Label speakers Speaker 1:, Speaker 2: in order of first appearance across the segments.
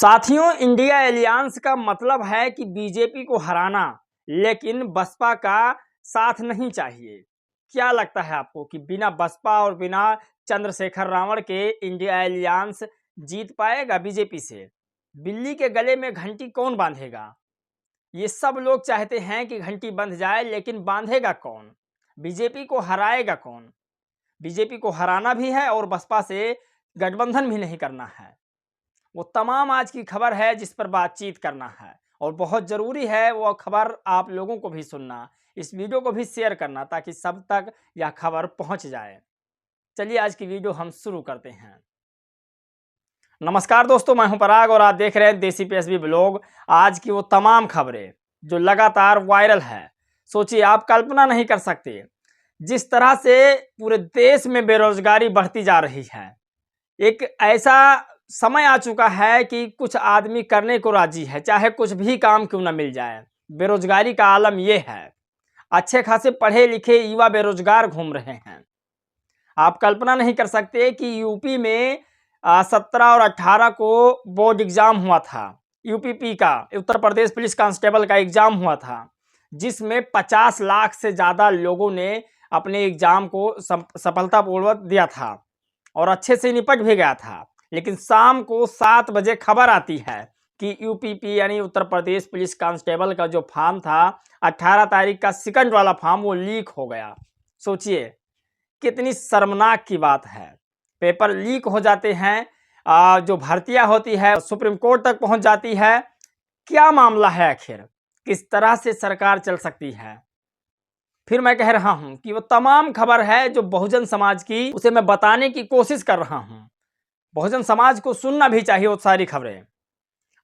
Speaker 1: साथियों, India Alliance का मतलब है कि बीजेपी को हराना, लेकिन बसपा का साथ नहीं चाहिए। क्या लगता है आपको कि बिना बसपा और बिना चंद्रशेखर रावण के इंडिया एलियांस जीत पाएगा बीजेपी से? बिल्ली के गले में घंटी कौन बांधेगा? ये सब लोग चाहते हैं कि घंटी बंध जाए, लेकिन बांधेगा कौन? बीजेपी को हराएगा कौन? बीजेपी को हराना भी है और बसपा से गठबंधन भी नहीं करना है। वो तमाम आज की खबर है जिस पर बातचीत करना है और बहुत ज़रूरी है वो खबर आप लोगों को भी सुनना, इस वीडियो को भी शेयर करना ताकि सब तक यह खबर पहुंच जाए। चलिए आज की वीडियो हम शुरू करते हैं। नमस्कार दोस्तों, मैं हूं पराग और आप देख रहे हैं देसी पीएसबी ब्लॉग। आज की वो तमाम खबरें जो लगातार वायरल है, सोचिए आप कल्पना नहीं कर सकते जिस तरह से पूरे देश में बेरोजगारी बढ़ती जा रही है। एक ऐसा समय आ चुका है कि कुछ आदमी करने को राजी है, चाहे कुछ भी काम क्यों ना मिल जाए। बेरोजगारी का आलम यह है, अच्छे खासे पढ़े लिखे युवा बेरोजगार घूम रहे हैं। आप कल्पना नहीं कर सकते कि यूपी में 17 और 18 को बोर्ड एग्जाम हुआ था। यूपीपी का, उत्तर प्रदेश पुलिस कांस्टेबल का एग्जाम हुआ था, जिसमें 50 लाख से ज़्यादा लोगों ने अपने एग्जाम को सफलतापूर्वक दिया था और अच्छे से निपट भी गया था। लेकिन शाम को 7 बजे खबर आती है कि यूपीपी यानी उत्तर प्रदेश पुलिस कांस्टेबल का जो फॉर्म था, 18 तारीख का सेकंड वाला फॉर्म, वो लीक हो गया। सोचिए कितनी शर्मनाक की बात है। पेपर लीक हो जाते हैं, जो भर्तियां होती है सुप्रीम कोर्ट तक पहुंच जाती है। क्या मामला है आखिर? किस तरह से सरकार चल सकती है? फिर मैं कह रहा हूं कि वो तमाम खबर है जो बहुजन समाज की, उसे मैं बताने की कोशिश कर रहा हूं। बहुजन समाज को सुनना भी चाहिए वो सारी खबरें।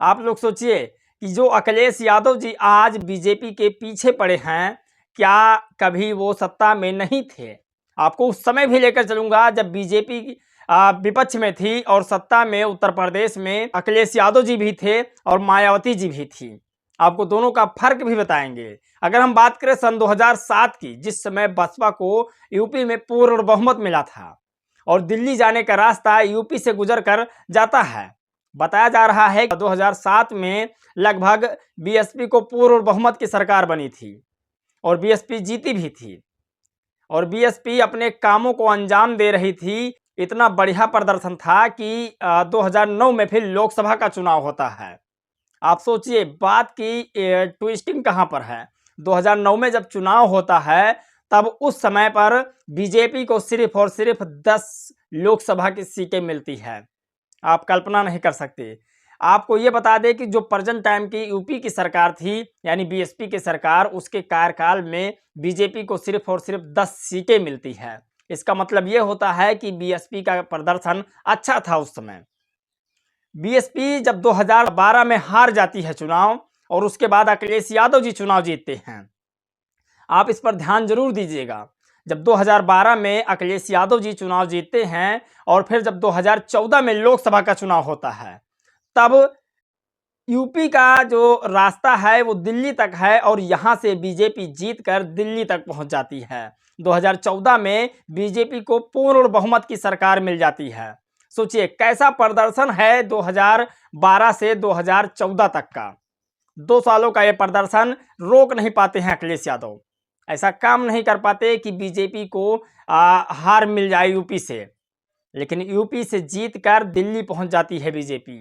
Speaker 1: आप लोग सोचिए कि जो अखिलेश यादव जी आज बीजेपी के पीछे पड़े हैं, क्या कभी वो सत्ता में नहीं थे? आपको उस समय भी लेकर चलूंगा जब बीजेपी विपक्ष में थी और सत्ता में उत्तर प्रदेश में अखिलेश यादव जी भी थे और मायावती जी भी थी। आपको दोनों का फर्क भी बताएंगे। अगर हम बात करें सन 2007 की, जिस समय बसपा को यूपी में पूर्ण बहुमत मिला था और दिल्ली जाने का रास्ता यूपी से गुजर कर जाता है, बताया जा रहा है कि 2007 में लगभग बीएसपी को पूर्ण बहुमत की सरकार बनी थी और बीएसपी जीती भी थी और बीएसपी अपने कामों को अंजाम दे रही थी। इतना बढ़िया प्रदर्शन था कि 2009 में फिर लोकसभा का चुनाव होता है। आप सोचिए बात की ट्विस्टिंग कहां पर है। 2009 में जब चुनाव होता है, तब उस समय पर बीजेपी को सिर्फ और सिर्फ 10 लोकसभा की सीटें मिलती है। आप कल्पना नहीं कर सकते। आपको ये बता दें कि जो प्रेजेंट टाइम की यूपी की सरकार थी, यानी बीएसपी की सरकार, उसके कार्यकाल में बीजेपी को सिर्फ और सिर्फ 10 सीटें मिलती है। इसका मतलब ये होता है कि बीएसपी का प्रदर्शन अच्छा था उस समय। बीएसपी जब 2012 में हार जाती है चुनाव और उसके बाद अखिलेश यादव जी चुनाव जीतते हैं, आप इस पर ध्यान जरूर दीजिएगा। जब 2012 में अखिलेश यादव जी चुनाव जीतते हैं और फिर जब 2014 में लोकसभा का चुनाव होता है, तब यूपी का जो रास्ता है वो दिल्ली तक है और यहां से बीजेपी जीतकर दिल्ली तक पहुंच जाती है। 2014 में बीजेपी को पूर्ण बहुमत की सरकार मिल जाती है। सोचिए कैसा प्रदर्शन है 2012 से 2014 तक का। 2 सालों का ये प्रदर्शन रोक नहीं पाते हैं अखिलेश यादव। ऐसा काम नहीं कर पाते कि बीजेपी को हार मिल जाए यूपी से, लेकिन यूपी से जीतकर दिल्ली पहुंच जाती है बीजेपी।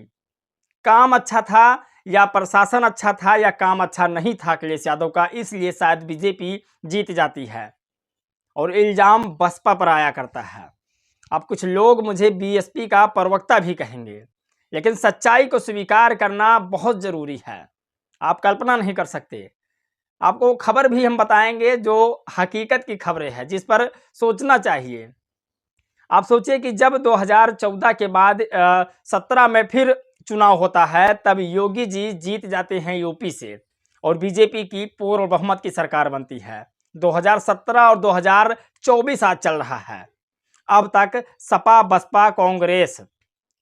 Speaker 1: काम अच्छा था या प्रशासन अच्छा था या काम अच्छा नहीं था अखिलेश यादव का, इसलिए शायद बीजेपी जीत जाती है और इल्जाम बसपा पर आया करता है। अब कुछ लोग मुझे बीएसपी का प्रवक्ता भी कहेंगे, लेकिन सच्चाई को स्वीकार करना बहुत ज़रूरी है। आप कल्पना नहीं कर सकते। आपको खबर भी हम बताएंगे जो हकीकत की खबरें हैं, जिस पर सोचना चाहिए। आप सोचिए कि जब 2014 के बाद 17 में फिर चुनाव होता है, तब योगी जी जीत जाते हैं यूपी से और बीजेपी की पूर्ण बहुमत की सरकार बनती है। 2017 और 2024 आज चल रहा है। अब तक सपा, बसपा, कांग्रेस,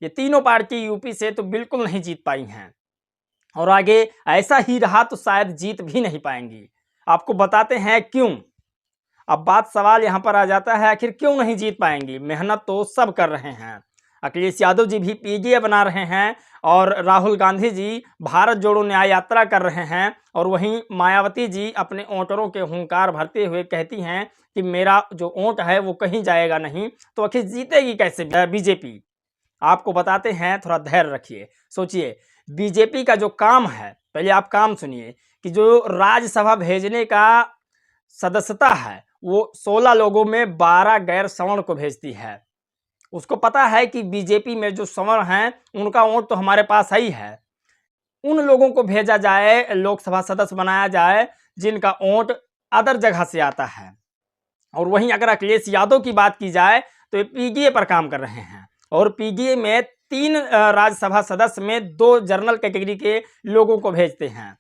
Speaker 1: ये तीनों पार्टी यूपी से तो बिल्कुल नहीं जीत पाई हैं और आगे ऐसा ही रहा तो शायद जीत भी नहीं पाएंगी। आपको बताते हैं क्यों। अब बात सवाल यहाँ पर आ जाता है, आखिर क्यों नहीं जीत पाएंगी? मेहनत तो सब कर रहे हैं। अखिलेश यादव जी भी पीडीए बना रहे हैं और राहुल गांधी जी भारत जोड़ो न्याय यात्रा कर रहे हैं, और वहीं मायावती जी अपने वोटरों के हुंकार भरते हुए कहती हैं कि मेरा जो वोट है वो कहीं जाएगा नहीं, तो आखिर जीतेगी कैसे बीजेपी? आपको बताते हैं, थोड़ा धैर्य रखिए, सोचिए। बीजेपी का जो काम है, पहले आप काम सुनिए, कि जो राज्यसभा भेजने का सदस्यता है वो 16 लोगों में 12 गैर सवर्ण को भेजती है। उसको पता है कि बीजेपी में जो सवर्ण हैं उनका वोट तो हमारे पास ही है, उन लोगों को भेजा जाए, लोकसभा सदस्य बनाया जाए जिनका वोट अदर जगह से आता है। और वहीं अगर अखिलेश यादव की बात की जाए तो ये पीडीए पर काम कर रहे हैं, और पीडीए में 3 राज्यसभा सदस्य में 2 जनरल कैटेगरी के लोगों को भेजते हैं,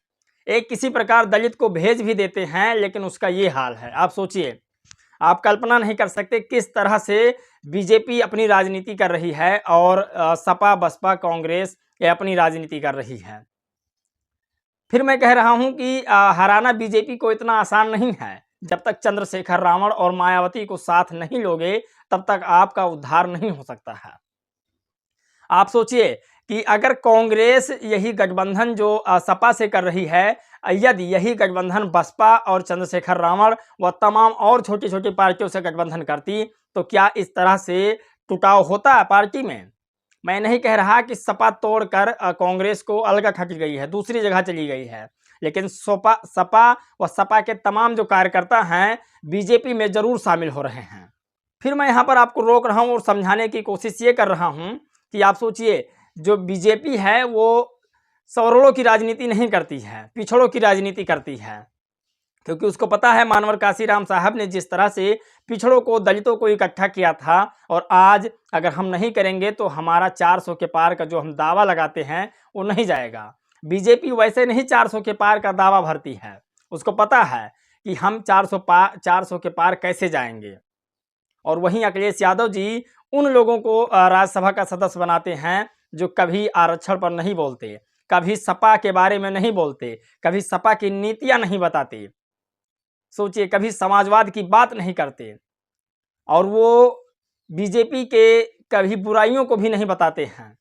Speaker 1: एक किसी प्रकार दलित को भेज भी देते हैं, लेकिन उसका ये हाल है। आप सोचिए, आप कल्पना नहीं कर सकते किस तरह से बीजेपी अपनी राजनीति कर रही है और सपा बसपा कांग्रेस ये अपनी राजनीति कर रही है। फिर मैं कह रहा हूं कि हराना बीजेपी को इतना आसान नहीं है। जब तक चंद्रशेखर रावण और मायावती को साथ नहीं लोगे तब तक आपका उद्धार नहीं हो सकता है। आप सोचिए कि अगर कांग्रेस यही गठबंधन जो सपा से कर रही है, यदि यही गठबंधन बसपा और चंद्रशेखर रावण व तमाम और छोटी छोटी पार्टियों से गठबंधन करती, तो क्या इस तरह से टुटाव होता पार्टी में? मैं नहीं कह रहा कि सपा तोड़कर कांग्रेस को अलग हट गई है, दूसरी जगह चली गई है, लेकिन सपा व सपा के तमाम जो कार्यकर्ता हैं बीजेपी में जरूर शामिल हो रहे हैं। फिर मैं यहाँ पर आपको रोक रहा हूँ और समझाने की कोशिश ये कर रहा हूँ कि आप सोचिए, जो बीजेपी है वो सवर्णों की राजनीति नहीं करती है, पिछड़ों की राजनीति करती है, क्योंकि उसको पता है मानवर काशीराम साहब ने जिस तरह से पिछड़ों को, दलितों को इकट्ठा किया था, और आज अगर हम नहीं करेंगे तो हमारा 400 के पार का जो हम दावा लगाते हैं वो नहीं जाएगा। बीजेपी वैसे नहीं 400 के पार का दावा भरती है, उसको पता है कि हम 400 के पार कैसे जाएंगे। और वहीं अखिलेश यादव जी उन लोगों को राज्यसभा का सदस्य बनाते हैं जो कभी आरक्षण पर नहीं बोलते, कभी सपा के बारे में नहीं बोलते, कभी सपा की नीतियां नहीं बताते, सोचिए कभी समाजवाद की बात नहीं करते, और वो बीजेपी के कभी बुराइयों को भी नहीं बताते हैं।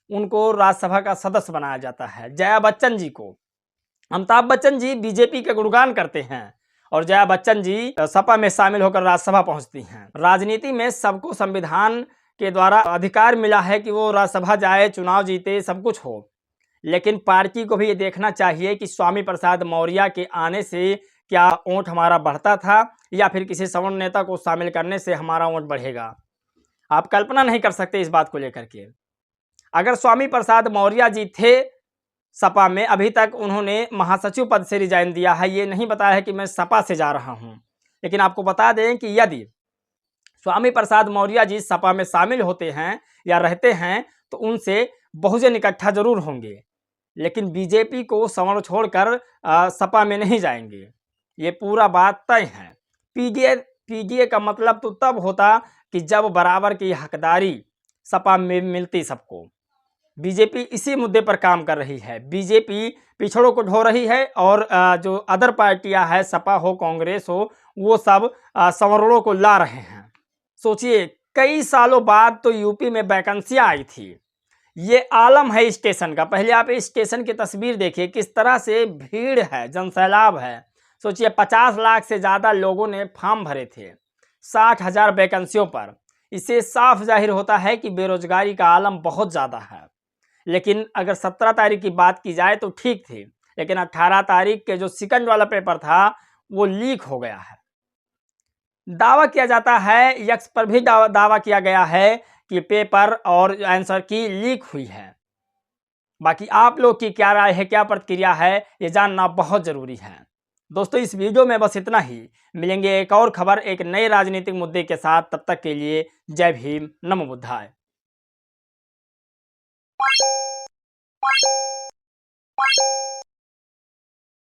Speaker 1: उनको राज्यसभा का सदस्य बनाया जाता है। जया बच्चन जी को, अमिताभ बच्चन जी बीजेपी के गुणगान करते हैं और जया बच्चन जी सपा में शामिल होकर राज्यसभा पहुंचती हैं। राजनीति में सबको संविधान के द्वारा अधिकार मिला है कि वो राज्यसभा जाए, चुनाव जीते, सब कुछ हो, लेकिन पार्टी को भी ये देखना चाहिए कि स्वामी प्रसाद मौर्य के आने से क्या वोट हमारा बढ़ता था या फिर किसी सवर्ण नेता को शामिल करने से हमारा वोट बढ़ेगा। आप कल्पना नहीं कर सकते इस बात को लेकर के। अगर स्वामी प्रसाद मौर्य जी थे सपा में, अभी तक उन्होंने महासचिव पद से रिजाइन दिया है, ये नहीं बताया है कि मैं सपा से जा रहा हूं, लेकिन आपको बता दें कि यदि स्वामी प्रसाद मौर्य जी सपा में शामिल होते हैं या रहते हैं तो उनसे बहुजन इकट्ठा जरूर होंगे, लेकिन बीजेपी को सवर्ण छोड़कर सपा में नहीं जाएंगे, ये पूरा बात तय है। पीडीए का मतलब तो तब होता कि जब बराबर की हकदारी सपा में मिलती सबको। बीजेपी इसी मुद्दे पर काम कर रही है। बीजेपी पिछड़ों को ढो रही है और जो अदर पार्टियां हैं, सपा हो कांग्रेस हो, वो सब सवर्णों को ला रहे हैं। सोचिए कई सालों बाद तो यूपी में वैकेंसियां आई थी। ये आलम है स्टेशन का। पहले आप इस स्टेशन की तस्वीर देखिए, किस तरह से भीड़ है, जनसैलाब है। सोचिए 50 लाख से ज़्यादा लोगों ने फॉर्म भरे थे 60,000 वैकेंसियों पर। इससे साफ जाहिर होता है कि बेरोजगारी का आलम बहुत ज़्यादा है। लेकिन अगर 17 तारीख की बात की जाए तो ठीक थी, लेकिन 18 तारीख के जो सेकंड वाला पेपर था वो लीक हो गया है। दावा किया जाता है, यक्स पर भी दावा किया गया है कि पेपर और आंसर की लीक हुई है। बाकी आप लोग की क्या राय है, क्या प्रतिक्रिया है, ये जानना बहुत ज़रूरी है। दोस्तों इस वीडियो में बस इतना ही। मिलेंगे एक और खबर एक नए राजनीतिक मुद्दे के साथ। तब तक के लिए जय भीम, नमो बुद्धाय।